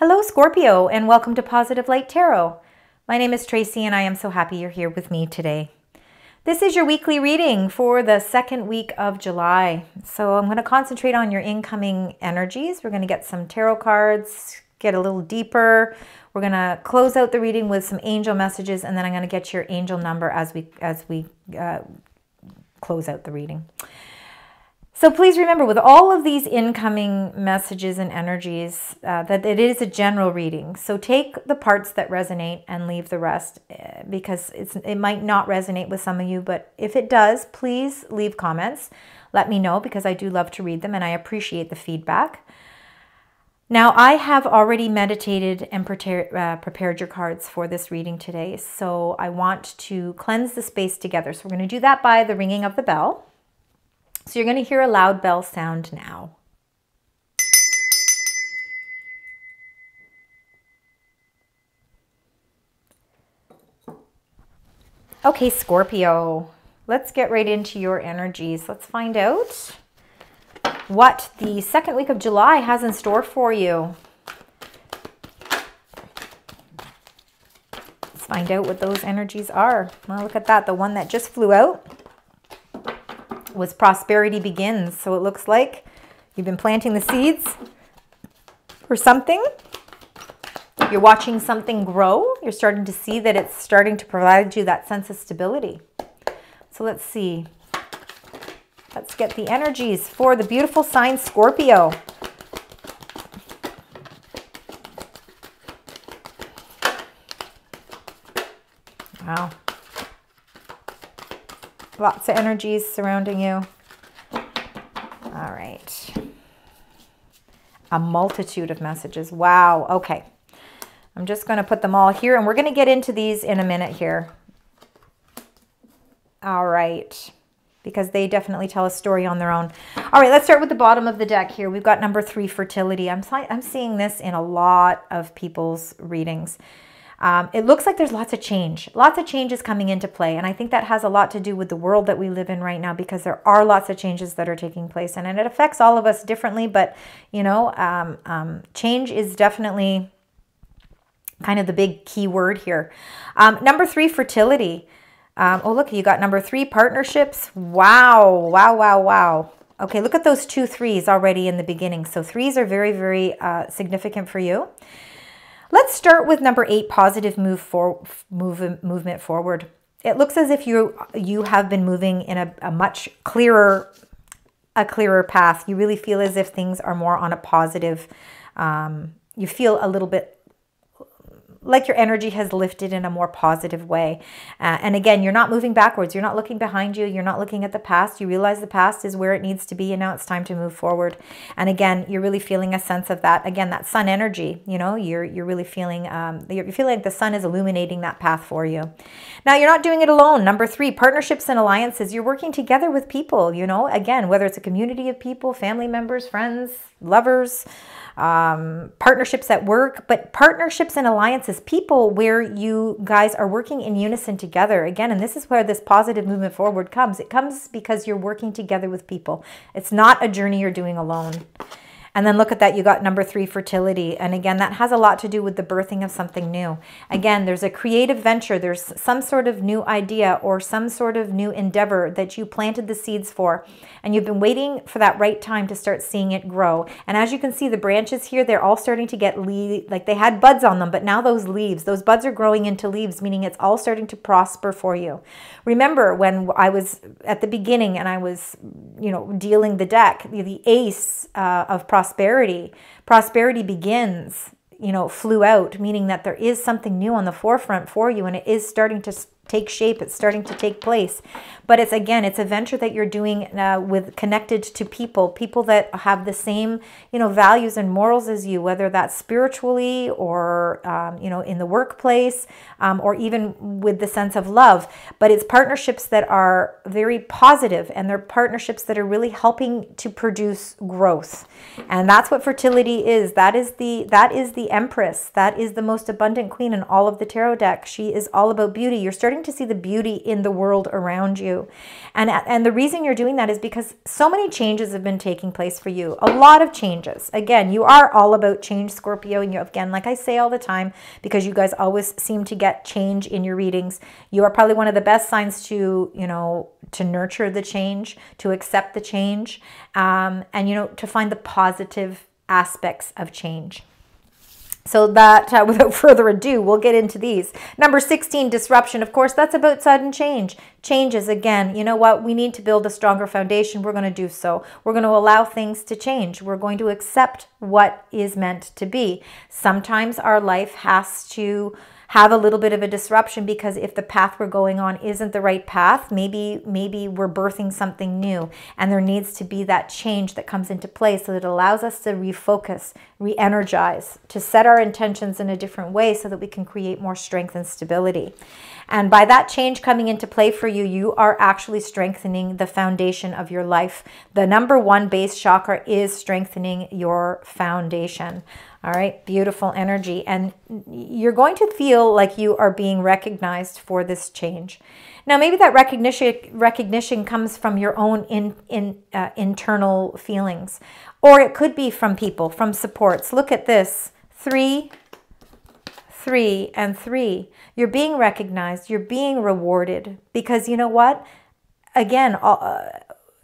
Hello Scorpio, and welcome to Positive Light Tarot. My name is Tracy and I am so happy you're here with me today. This is your weekly reading for the second week of July. So I'm going to concentrate on your incoming energies. We're going to get some tarot cards, get a little deeper. We're going to close out the reading with some angel messages, and then I'm going to get your angel number as we close out the reading. So please remember, with all of these incoming messages and energies, that it is a general reading. So take the parts that resonate and leave the rest, because it might not resonate with some of you, but if it does, please leave comments. Let me know, because I do love to read them and I appreciate the feedback. Now, I have already meditated and prepared your cards for this reading today, so I want to cleanse the space together. So we're going to do that by the ringing of the bell. So you're going to hear a loud bell sound now. Okay, Scorpio, let's get right into your energies. Let's find out what the second week of July has in store for you. Let's find out what those energies are. Well, look at that. The one that just flew out was prosperity begins. So it looks like you've been planting the seeds for something. You're watching something grow. You're starting to see that it's starting to provide you that sense of stability. So let's see. Let's get the energies for the beautiful sign Scorpio. Wow. Lots of energies surrounding you. All right. A multitude of messages. Wow. Okay. I'm just going to put them all here, and we're going to get into these in a minute here. All right. Because they definitely tell a story on their own. All right, let's start with the bottom of the deck here. We've got number 3, fertility. I'm seeing this in a lot of people's readings. It looks like there's lots of change. Lots of changes coming into play. And I think that has a lot to do with the world that we live in right now, because there are lots of changes that are taking place. And it affects all of us differently. But, you know, change is definitely kind of the big key word here. Number 3, fertility. Oh, look, you got number 3, partnerships. Wow, wow, wow, wow. Okay, look at those 2 3s already in the beginning. So 3s are very, very significant for you. Let's start with number 8, positive movement forward. It looks as if you have been moving in a much clearer path. You really feel as if things are more on a positive. You feel a little bit like your energy has lifted in a more positive way. And again, you're not moving backwards. You're not looking behind you. You're not looking at the past. You realize the past is where it needs to be, and now it's time to move forward. And again, you're really feeling a sense of that. Again, that sun energy, you know, you're really feeling, you're feeling like the sun is illuminating that path for you. Now, you're not doing it alone. Number 3, partnerships and alliances. You're working together with people, you know, again, whether it's a community of people, family members, friends, lovers, partnerships at work, but partnerships and alliances, people where you guys are working in unison together. Again, and this is where this positive movement forward comes. It comes because you're working together with people. It's not a journey you're doing alone. And then look at that, you got number 3, fertility. And again, that has a lot to do with the birthing of something new. Again, there's a creative venture. There's some sort of new idea or some sort of new endeavor that you planted the seeds for. And you've been waiting for that right time to start seeing it grow. And as you can see, the branches here, they're all starting to get leaves. Like they had buds on them, but now those buds are growing into leaves, meaning it's all starting to prosper for you. Remember when I was at the beginning and I was, you know, dealing the deck, the ace of prosperity begins, you know, flew out, meaning that there is something new on the forefront for you, and it is starting to take shape. It's starting to take place. But it's, again, it's a venture that you're doing connected to people that have the same, you know, values and morals as you, whether that's spiritually or, you know, in the workplace, or even with the sense of love. But it's partnerships that are very positive, and they're partnerships that are really helping to produce growth. And that's what fertility is. That is the Empress. That is the most abundant queen in all of the tarot deck. She is all about beauty. You're starting starting to see the beauty in the world around you. And the reason you're doing that is because so many changes have been taking place for you. A lot of changes. Again, you are all about change, Scorpio. And you, again, like I say all the time, because you guys always seem to get change in your readings, you are probably one of the best signs to, you know, to nurture the change, to accept the change, and, you know, to find the positive aspects of change. So that, without further ado, we'll get into these. Number 16, disruption. Of course, that's about sudden change. Changes, again, you know what? We need to build a stronger foundation. We're going to do so. We're going to allow things to change. We're going to accept what is meant to be. Sometimes our life has to have a little bit of a disruption, because if the path we're going on isn't the right path, maybe we're birthing something new, and there needs to be that change that comes into play, so that it allows us to refocus, re-energize, to set our intentions in a different way so that we can create more strength and stability. And by that change coming into play for you, you are actually strengthening the foundation of your life. The number one base chakra is strengthening your foundation. All right, beautiful energy. And you're going to feel like you are being recognized for this change. Now, maybe that recognition comes from your own internal feelings, or it could be from people, from supports. Look at this, 3, 3, and 3. You're being recognized. You're being rewarded, because you know what? Again,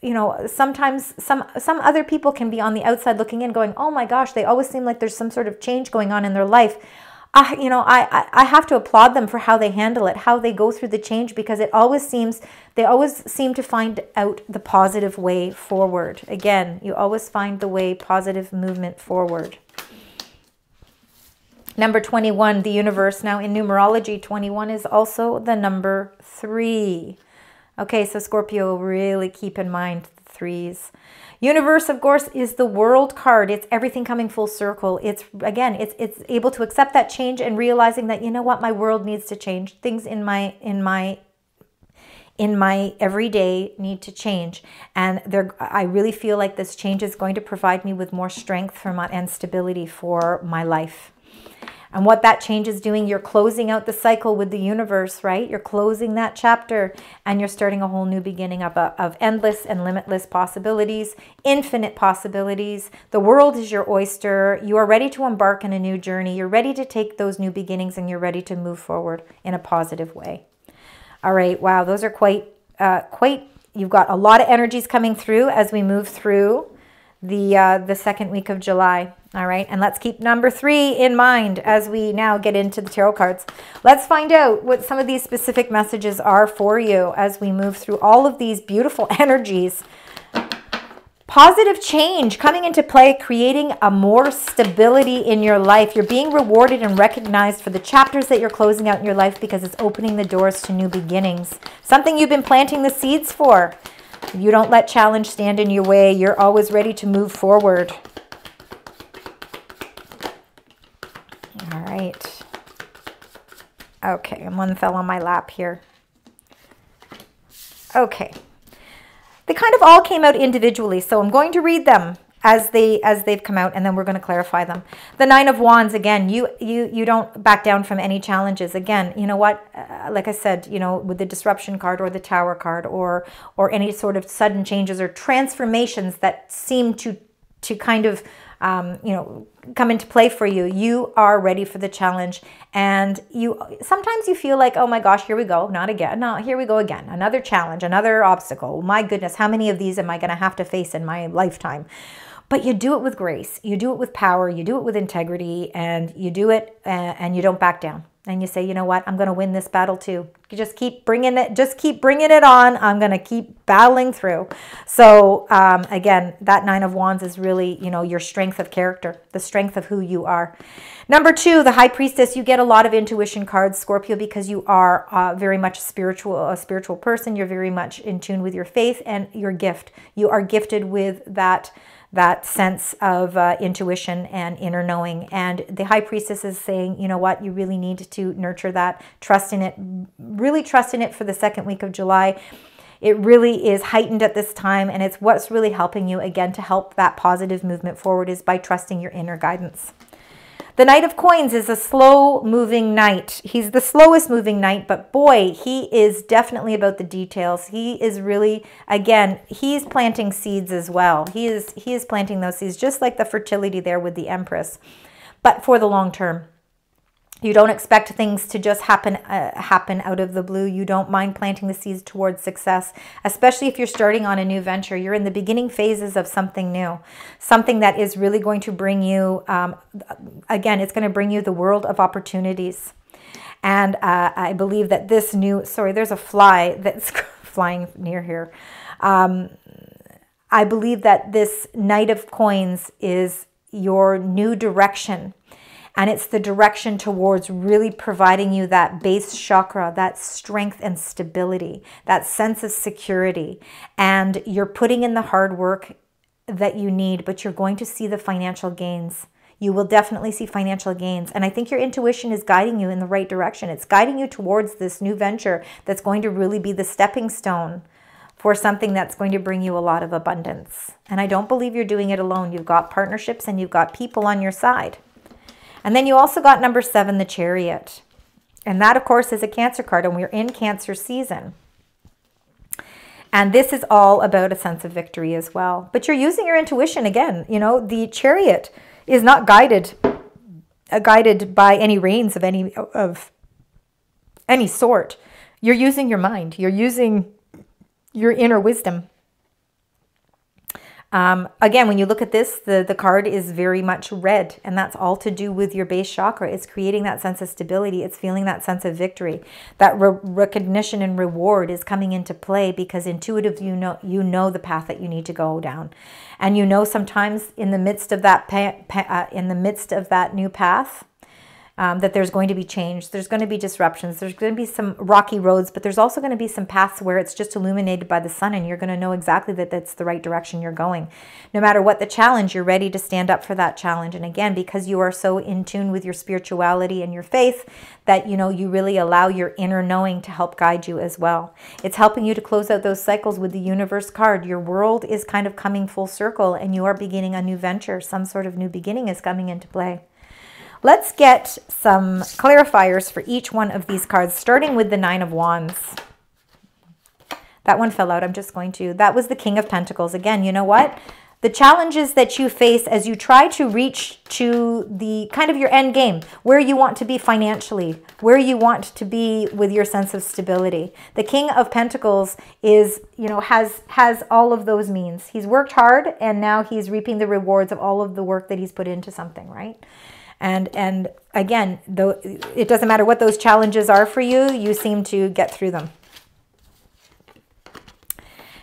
you know, sometimes some other people can be on the outside looking in going, oh my gosh, they always seem like there's some sort of change going on in their life. You know, I have to applaud them for how they handle it, how they go through the change, because they always seem to find out the positive way forward. Again, you always find the way, positive movement forward. Number 21, the universe. Now in numerology, 21 is also the number 3. Okay, so Scorpio, really keep in mind the 3s. Universe, of course, is the world card. It's everything coming full circle. It's, again, it's able to accept that change and realizing that, you know what, my world needs to change. Things in my everyday need to change. And I really feel like this change is going to provide me with more strength and stability for my life. And what that change is doing, you're closing out the cycle with the universe, right? You're closing that chapter, and you're starting a whole new beginning of endless and limitless possibilities, infinite possibilities. The world is your oyster. You are ready to embark on a new journey. You're ready to take those new beginnings, and you're ready to move forward in a positive way. All right, wow, those are quite, you've got a lot of energies coming through as we move through the second week of July. All right, and let's keep number 3 in mind as we now get into the tarot cards. Let's find out what some of these specific messages are for you as we move through all of these beautiful energies. Positive change coming into play, creating a more stability in your life. You're being rewarded and recognized for the chapters that you're closing out in your life, because it's opening the doors to new beginnings. Something you've been planting the seeds for. You don't let challenge stand in your way. You're always ready to move forward. All right. Okay, and one fell on my lap here. Okay. They kind of all came out individually, so I'm going to read them as they've come out, and then we're going to clarify them. The 9 of Wands, again, you don't back down from any challenges. Again, you know what? Like I said, you know, with the disruption card or the Tower card, or any sort of sudden changes or transformations that seem to kind of you know, come into play for you. You are ready for the challenge, and sometimes you feel like, oh my gosh, here we go, not again. No, here we go again. Another challenge, another obstacle. My goodness, how many of these am I going to have to face in my lifetime? But you do it with grace. You do it with power. You do it with integrity, and you do it and you don't back down. And you say, you know what? I'm going to win this battle too. You just keep bringing it. Just keep bringing it on. I'm going to keep battling through. So again, that 9 of Wands is really, you know, your strength of character, the strength of who you are. Number 2, the High Priestess. You get a lot of intuition cards, Scorpio, because you are very much a spiritual person. You're very much in tune with your faith and your gift. You are gifted with that sense of intuition and inner knowing. And the High Priestess is saying, you know what, you really need to nurture that, trust in it, really trust in it for the second week of July. It really is heightened at this time, and it's what's really helping you, again, to help that positive movement forward is by trusting your inner guidance. The Knight of Coins is a slow-moving knight. He's the slowest moving knight, but boy, he is definitely about the details. He is really, again, he's planting seeds as well. He is planting those seeds, just like the fertility there with the Empress, but for the long term. You don't expect things to just happen out of the blue. You don't mind planting the seeds towards success, especially if you're starting on a new venture. You're in the beginning phases of something new, something that is really going to bring you, again, it's going to bring you the world of opportunities. And I believe that this new, sorry, there's a fly that's flying near here. I believe that this Knight of Coins is your new direction. And it's the direction towards really providing you that base chakra, that strength and stability, that sense of security. And you're putting in the hard work that you need, but you're going to see the financial gains. You will definitely see financial gains. And I think your intuition is guiding you in the right direction. It's guiding you towards this new venture that's going to really be the stepping stone for something that's going to bring you a lot of abundance. And I don't believe you're doing it alone. You've got partnerships and you've got people on your side. And then you also got number 7, the Chariot. And that, of course, is a Cancer card, and we're in Cancer season. And this is all about a sense of victory as well. But you're using your intuition again. You know, the Chariot is not guided by any reins of any sort. You're using your mind. You're using your inner wisdom. Again, when you look at this, the card is very much red, and that's all to do with your base chakra. It's creating that sense of stability. It's feeling that sense of victory. That recognition and reward is coming into play because intuitively you know the path that you need to go down. And you know sometimes in the midst of that new path, that there's going to be change, there's going to be disruptions, there's going to be some rocky roads, but there's also going to be some paths where it's just illuminated by the sun, and you're going to know exactly that that's the right direction you're going. No matter what the challenge, you're ready to stand up for that challenge. And again, because you are so in tune with your spirituality and your faith, that you really allow your inner knowing to help guide you as well. It's helping you to close out those cycles with the Universe card. Your world is kind of coming full circle, and you are beginning a new venture. Some sort of new beginning is coming into play. Let's get some clarifiers for each one of these cards, starting with the 9 of Wands. That one fell out. I'm just going to. That was the King of Pentacles. Again, you know what? The challenges that you face as you try to reach to the kind of your end game, where you want to be financially, where you want to be with your sense of stability. The King of Pentacles is, has all of those means. He's worked hard, and now he's reaping the rewards of all of the work that he's put into something, right? And again, though, it doesn't matter what those challenges are for you, you seem to get through them.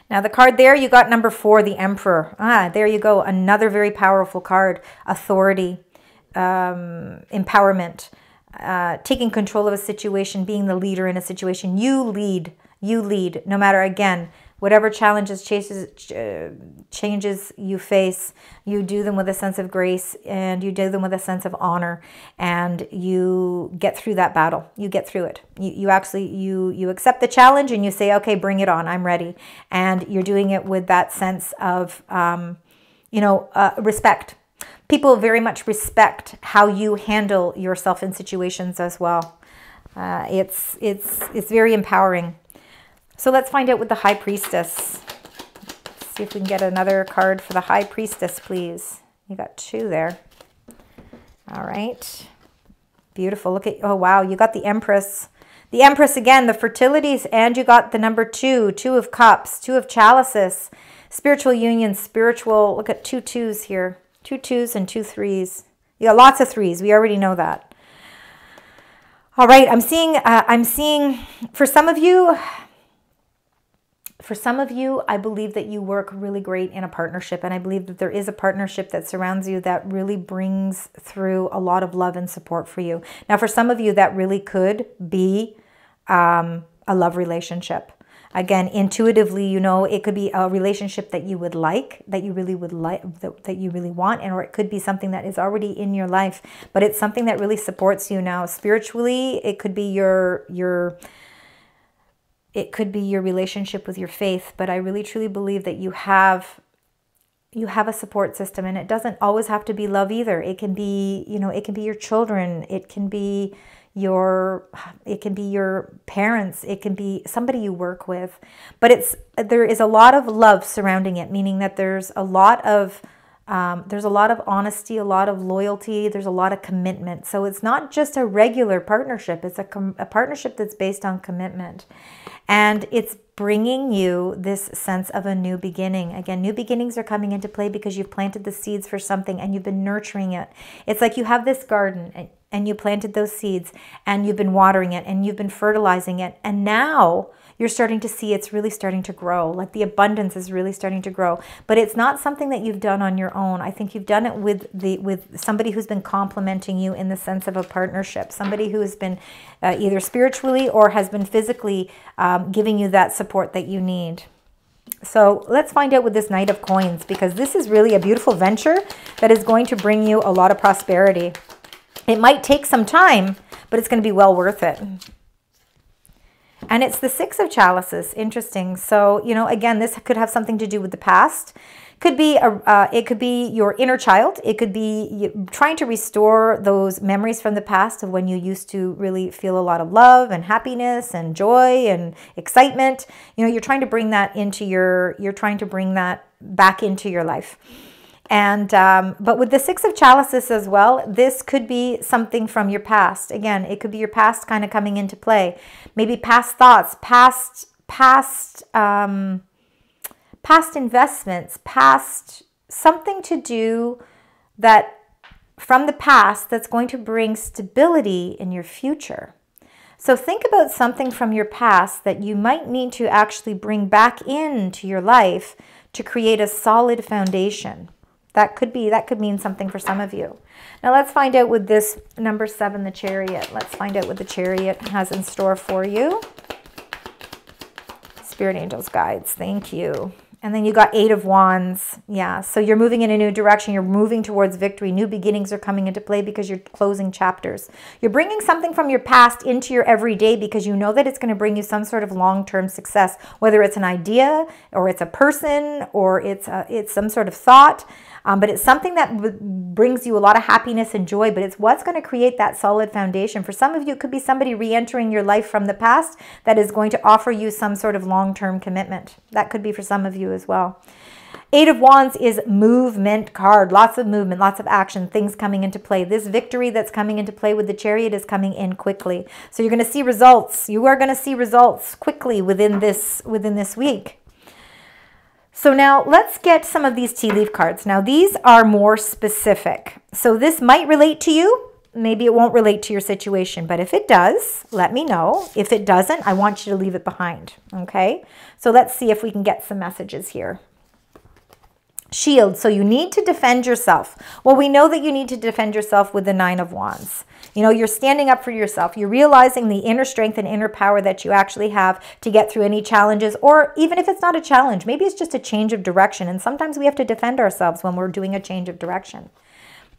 Now the card there, you got number 4, the Emperor. There you go. Another very powerful card. Authority, empowerment, taking control of a situation, being the leader in a situation. You lead, no matter, again, whatever challenges, changes you face, you do them with a sense of grace, and you do them with a sense of honor, and you get through that battle. You get through it. You accept the challenge, and you say, okay, bring it on. I'm ready. And you're doing it with that sense of, respect. People very much respect how you handle yourself in situations as well. It's very empowering. So let's find out with the High Priestess. Let's see if we can get another card for the High Priestess, please. You got 2 there. All right. Beautiful. Look at, oh, wow. You got the Empress. The Empress again, the fertilities, and you got the number 2, 2 of Cups, 2 of Chalices, spiritual union, spiritual, look at 2 2s here. 2 2s and 2 3s. You got lots of 3s. We already know that. All right. I'm seeing for some of you, I believe that you work really great in a partnership, and I believe that there is a partnership that surrounds you that really brings through a lot of love and support for you. Now, for some of you, that really could be a love relationship. Again, intuitively, it could be a relationship that you would like, that you really would like, that you really want, or it could be something that is already in your life, but it's something that really supports you now. Spiritually, it could be It could be your relationship with your faith, but I really truly believe that you have you have a support system, and it doesn't always have to be love either. It can be, you know, it can be your children. It can be your parents. It can be somebody you work with, but there is a lot of love surrounding it, meaning that there's a lot of honesty, a lot of loyalty. There's a lot of commitment. So it's not just a regular partnership. It's a partnership that's based on commitment. And it's bringing you this sense of a new beginning. Again, new beginnings are coming into play because you've planted the seeds for something and you've been nurturing it. It's like you have this garden and you planted those seeds and you've been watering it and you've been fertilizing it. And now you're starting to see it's really starting to grow. Like the abundance is really starting to grow. But it's not something that you've done on your own. I think you've done it with somebody who's been complimenting you in the sense of a partnership. Somebody who has been either spiritually or has been physically giving you that support that you need. So let's find out with this Knight of Coins, because this is really a beautiful venture that is going to bring you a lot of prosperity. It might take some time, but it's going to be well worth it. And it's the Six of Chalices. Interesting. So, you know, again, this could have something to do with the past. It could be your inner child. It could be trying to restore those memories from the past of when you used to really feel a lot of love and happiness and joy and excitement. You know, you're trying to bring that back into your life. And but with the Six of Chalices as well, this could be something from your past. Again, it could be your past kind of coming into play. Maybe past thoughts, past investments, past something to do that from the past that's going to bring stability in your future. So think about something from your past that you might need to actually bring back into your life to create a solid foundation. That could mean something for some of you. Now let's find out with this number 7, the Chariot. Let's find out what the Chariot has in store for you. Spirit angels, guides, thank you. And then you got 8 of Wands. Yeah, so you're moving in a new direction. You're moving towards victory. New beginnings are coming into play because you're closing chapters. You're bringing something from your past into your everyday because you know that it's going to bring you some sort of long-term success, whether it's an idea or it's a person or it's some sort of thought. But it's something that brings you a lot of happiness and joy, but it's what's going to create that solid foundation. For some of you, it could be somebody re-entering your life from the past that is going to offer you some sort of long-term commitment. That could be for some of you as well. 8 of Wands is movement card. Lots of movement, lots of action, things coming into play. This victory that's coming into play with the Chariot is coming in quickly. So you're going to see results. You are going to see results quickly within this week. So now let's get some of these tea leaf cards. Now these are more specific. So this might relate to you. Maybe it won't relate to your situation, but if it does, let me know. If it doesn't, I want you to leave it behind, okay? So let's see if we can get some messages here. Shield, so you need to defend yourself. Well, we know that you need to defend yourself with the 9 of Wands. You know, you're standing up for yourself. You're realizing the inner strength and inner power that you actually have to get through any challenges, or even if it's not a challenge, maybe it's just a change of direction. And sometimes we have to defend ourselves when we're doing a change of direction.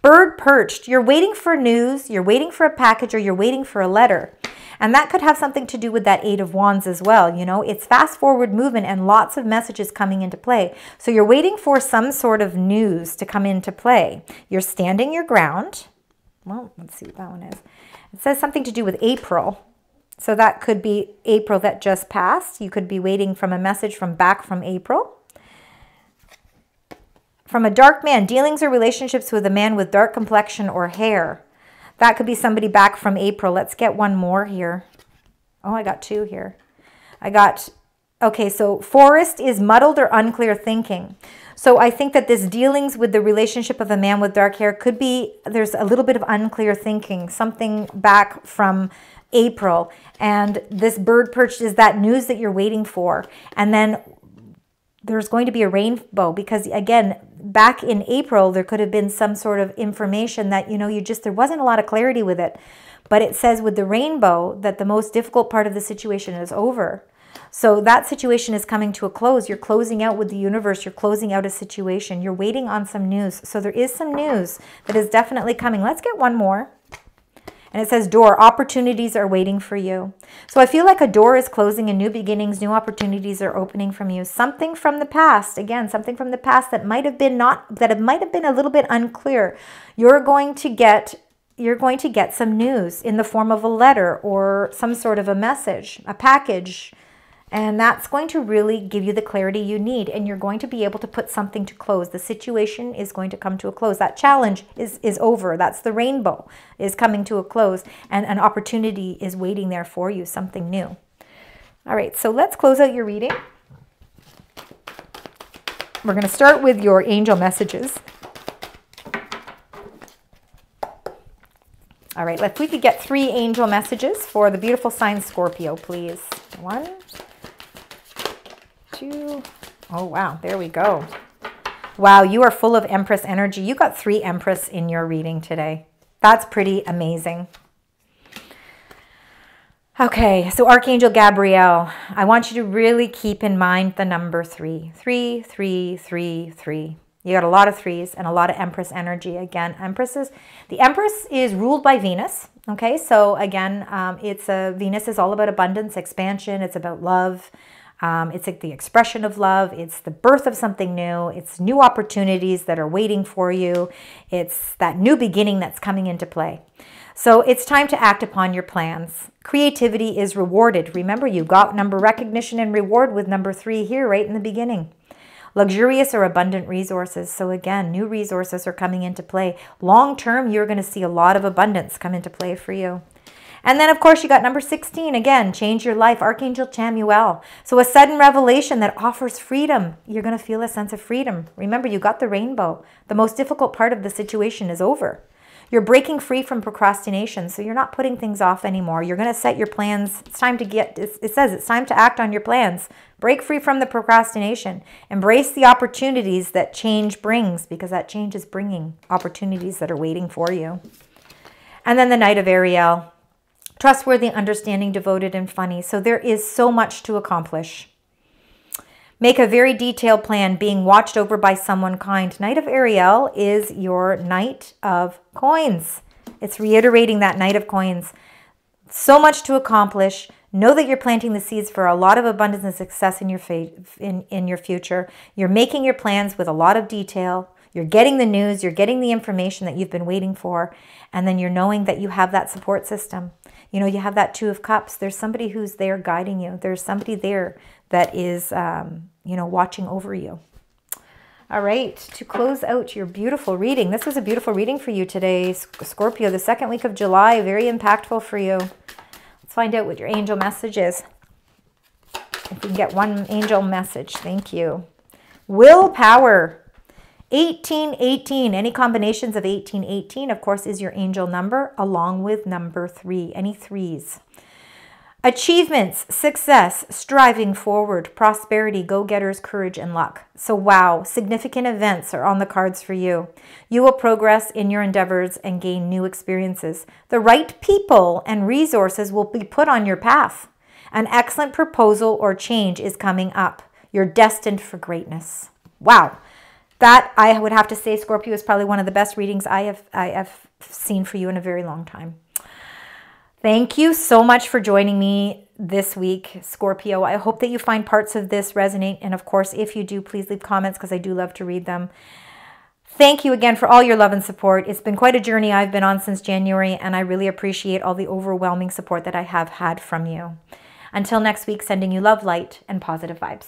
Bird perched, you're waiting for news, you're waiting for a package, or you're waiting for a letter. And that could have something to do with that 8 of Wands as well. You know, it's fast forward movement and lots of messages coming into play. So you're waiting for some sort of news to come into play. You're standing your ground. Well, let's see what that one is. It says something to do with April. So that could be April that just passed. You could be waiting from a message from April. From a dark man, dealings or relationships with a man with dark complexion or hair. That could be somebody back from April. Let's get one more here. Oh, I got 2 here. Okay, so forest is muddled or unclear thinking. So I think that this dealings with the relationship of a man with dark hair could be, there's a little bit of unclear thinking, something back from April. And this bird perched is that news that you're waiting for. And then there's going to be a rainbow because, again, back in April, there could have been some sort of information that, you know, there wasn't a lot of clarity with it. But it says with the rainbow that the most difficult part of the situation is over. So that situation is coming to a close. You're closing out with the universe. You're closing out a situation. You're waiting on some news. So there is some news that is definitely coming. Let's get one more. And it says door, opportunities are waiting for you. So I feel like a door is closing and new beginnings, new opportunities are opening from you. Something from the past, again, something from the past that might have been a little bit unclear. You're going to get some news in the form of a letter or some sort of a message, a package. And that's going to really give you the clarity you need. And you're going to be able to put something to close. The situation is going to come to a close. That challenge is over. That's the rainbow is coming to a close. And an opportunity is waiting there for you, something new. All right, so let's close out your reading. We're going to start with your angel messages. All right, if we could get 3 angel messages for the beautiful sign Scorpio, please. 1, 2. Oh, wow. There we go. Wow, you are full of Empress energy. You got 3 Empress in your reading today. That's pretty amazing. Okay, so Archangel Gabriel, I want you to really keep in mind the number 3. 3, 3, 3, 3. You got a lot of 3s and a lot of Empress energy. Again, the Empress is ruled by Venus. Okay, so again, Venus is all about abundance, expansion. It's about love. It's like the expression of love. It's the birth of something new. It's new opportunities that are waiting for you. It's that new beginning that's coming into play. So it's time to act upon your plans. Creativity is rewarded. Remember, you got number recognition and reward with number 3 here right in the beginning. Luxurious or abundant resources. So again, new resources are coming into play. Long term, you're going to see a lot of abundance come into play for you. And then, of course, you got number 16. Again, change your life. Archangel Chamuel. So a sudden revelation that offers freedom. You're going to feel a sense of freedom. Remember, you got the rainbow. The most difficult part of the situation is over. You're breaking free from procrastination, so you're not putting things off anymore. You're going to set your plans. It's time to it says it's time to act on your plans. Break free from the procrastination. Embrace the opportunities that change brings, because that change is bringing opportunities that are waiting for you. And then the Knight of Ariel. Trustworthy, understanding, devoted, and funny. So there is so much to accomplish. Make a very detailed plan, being watched over by someone kind. Knight of Ariel is your Knight of Coins. It's reiterating that Knight of Coins. So much to accomplish. Know that you're planting the seeds for a lot of abundance and success in your future. You're making your plans with a lot of detail. You're getting the news. You're getting the information that you've been waiting for. And then you're knowing that you have that support system. You know, you have that 2 of Cups. There's somebody who's there guiding you. There's somebody there that is, you know, watching over you. All right, to close out your beautiful reading. This was a beautiful reading for you today, Scorpio. The 2nd week of July, very impactful for you. Let's find out what your angel message is. If we can get 1 angel message, thank you. Willpower. 1818, any combinations of 1818, of course, is your angel number, along with number 3, any 3s. Achievements, success, striving forward, prosperity, go-getters, courage, and luck. So wow, significant events are on the cards for you. You will progress in your endeavors and gain new experiences. The right people and resources will be put on your path. An excellent proposal or change is coming up. You're destined for greatness. Wow. That, I would have to say, Scorpio, is probably one of the best readings I have seen for you in a very long time. Thank you so much for joining me this week, Scorpio. I hope that you find parts of this resonate. And of course, if you do, please leave comments, because I do love to read them. Thank you again for all your love and support. It's been quite a journey I've been on since January, and I really appreciate all the overwhelming support that I have had from you. Until next week, sending you love, light, and positive vibes.